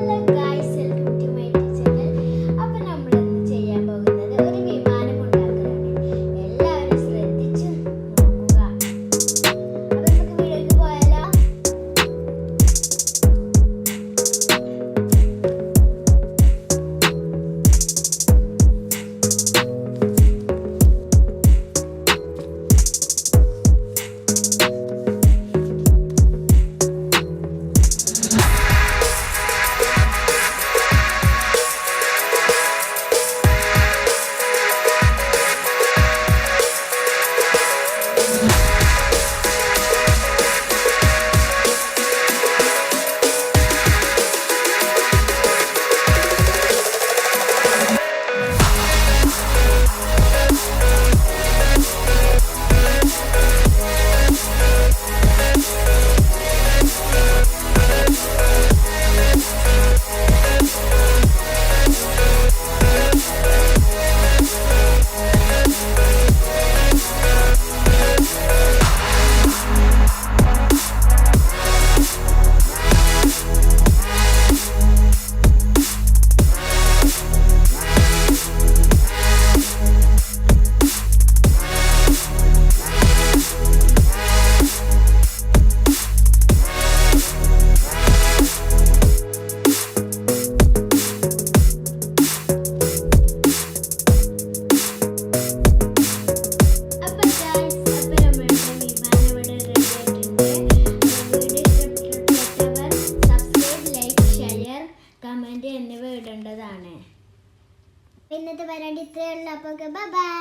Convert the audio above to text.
Hello guys, welcome to my channel. അപ്പോൾ നമ്മൾ ഇന്ന് ചെയ്യാൻ പോകുന്നത് ഒരു വിമാനം ഉണ്ടാക്കലാണ്. എല്ലാവരും ശ്രദ്ധിച്ച് നോക്കുക. അപ്പോൾ നമുക്ക് വീഡിയോയിലേക്ക് പോയാലോ. കമന്റ് എന്നിവ ഇടേണ്ടതാണ്. പിന്നത്തെ വരാണ്ട് ഇത്രയുള്ള അപ്പോൾ ബൈ.